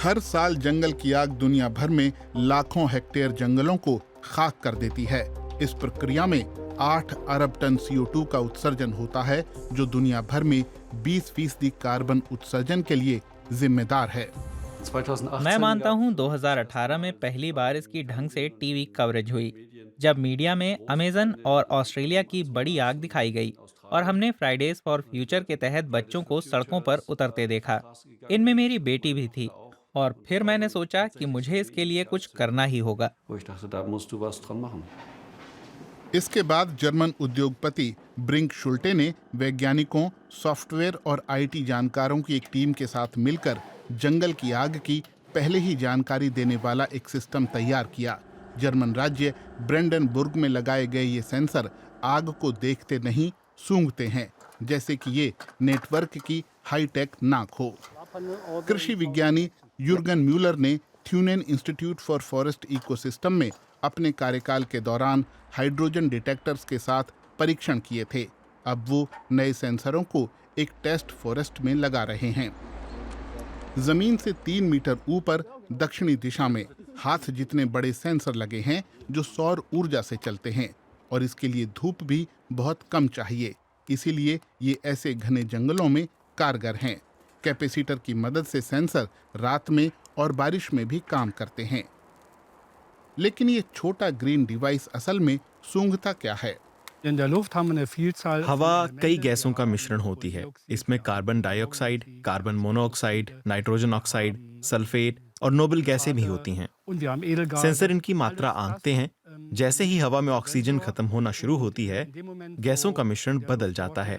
हर साल जंगल की आग दुनिया भर में लाखों हेक्टेयर जंगलों को खाक कर देती है। इस प्रक्रिया में 8 अरब टन CO2 का उत्सर्जन होता है, जो दुनिया भर में 20% कार्बन उत्सर्जन के लिए जिम्मेदार है। मैं मानता हूं 2018 में पहली बार इसकी ढंग से टीवी कवरेज हुई, जब मीडिया में अमेजन और ऑस्ट्रेलिया की बड़ी आग दिखाई गई और हमने फ्राइडेज फॉर फ्यूचर के तहत बच्चों को सड़कों पर उतरते देखा। इनमें मेरी बेटी भी थी और फिर मैंने सोचा कि मुझे इसके लिए कुछ करना ही होगा। इसके बाद जर्मन उद्योगपति ब्रिंक शुल्टे ने वैज्ञानिकों, सॉफ्टवेयर और IT जानकारों की एक टीम के साथ मिलकर जंगल की आग की पहले ही जानकारी देने वाला एक सिस्टम तैयार किया। जर्मन राज्य ब्रेंडनबुर्ग में लगाए गए ये सेंसर आग को देखते नहीं, सूंघते हैं, जैसे कि ये नेटवर्क की हाईटेक नाक हो। कृषि विज्ञानी यूर्गन म्यूलर ने Thünen institute for forest ecosystem में अपने कार्यकाल के दौरान हाइड्रोजन डिटेक्टर्स के साथ परीक्षण किए थे। अब वो नए सेंसरों को एक टेस्ट फॉरेस्ट में लगा रहे हैं। जमीन से 3 मीटर ऊपर दक्षिणी दिशा में हाथ जितने बड़े सेंसर लगे हैं, जो सौर ऊर्जा से चलते हैं, और इसके लिए धूप भी बहुत कम चाहिए। इसीलिए ये ऐसे घने जंगलों में कारगर हैं। कैपेसिटर की मदद से सेंसर रात में और बारिश में भी काम करते हैं। लेकिन ये छोटा ग्रीन डिवाइस असल में सूंघता क्या है? हवा कई गैसों का मिश्रण होती है। इसमें carbon dioxide, carbon monoxide, nitrogen oxide, sulphate और नोबल गैसें भी होती हैं। सेंसर इनकी मात्रा आंकते हैं। जैसे ही हवा में ऑक्सीजन खत्म होना शुरू होती है, गैसों का मिश्रण बदल जाता है।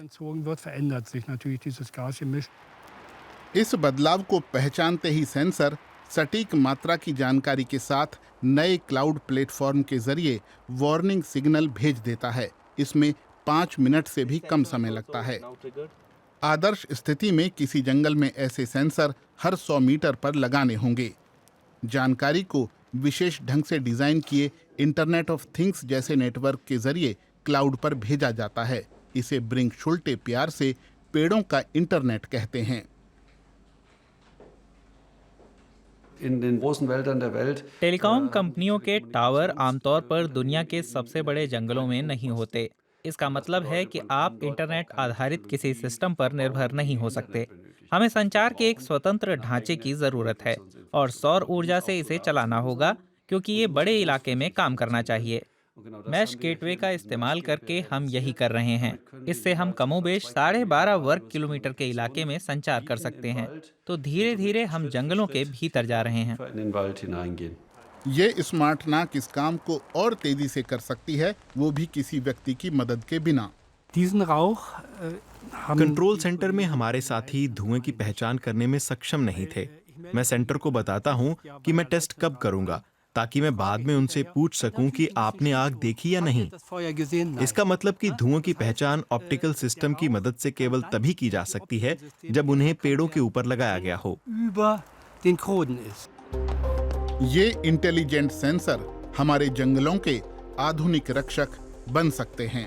इस बदलाव को पहचानते ही सेंसर सटीक मात्रा की जानकारी के साथ नए क्लाउड प्लेटफॉर्म के जरिए वार्निंग सिग्नल भेज देता है। इसमें 5 मिनट से भी कम समय लगता है। आदर्श स्थिति में किसी जंगल में ऐसे सेंसर हर 100 मीटर पर लगाने होंगे। जानकारी को विशेष ढंग से डिजाइन किए इंटरनेट ऑफ थिंग्स जैसे नेटवर्क के जरिए क्लाउड पर भेजा जाता है। इसे ब्रिंक शुल्टे प्यार से पेड़ों का इंटरनेट कहते हैं। टेलीकॉम कंपनियों के टावर आमतौर पर दुनिया के सबसे बड़े जंगलों में नहीं होते। इसका मतलब है कि आप इंटरनेट आधारित किसी सिस्टम पर निर्भर नहीं हो सकते। हमें संचार के एक स्वतंत्र ढांचे की जरूरत है और सौर ऊर्जा से इसे चलाना होगा, क्योंकि ये बड़े इलाके में काम करना चाहिए। मैश गेटवे का इस्तेमाल करके हम यही कर रहे हैं। इससे हम कमोबेश 12.5 वर्ग किलोमीटर के इलाके में संचार कर सकते हैं। तो धीरे धीरे हम जंगलों के भीतर जा रहे हैं। ये स्मार्ट नाक इस काम को और तेजी से कर सकती है, वो भी किसी व्यक्ति की मदद के बिना। कंट्रोल सेंटर में हमारे साथी धुएं की पहचान करने में सक्षम नहीं थे। मैं सेंटर को बताता हूं कि मैं टेस्ट कब करूंगा, ताकि मैं बाद में उनसे पूछ सकूं कि आपने आग देखी या नहीं। इसका मतलब कि धुओं की पहचान ऑप्टिकल सिस्टम की मदद से केवल तभी की जा सकती है जब उन्हें पेड़ों के ऊपर लगाया गया हो। ये इंटेलिजेंट सेंसर हमारे जंगलों के आधुनिक रक्षक बन सकते हैं।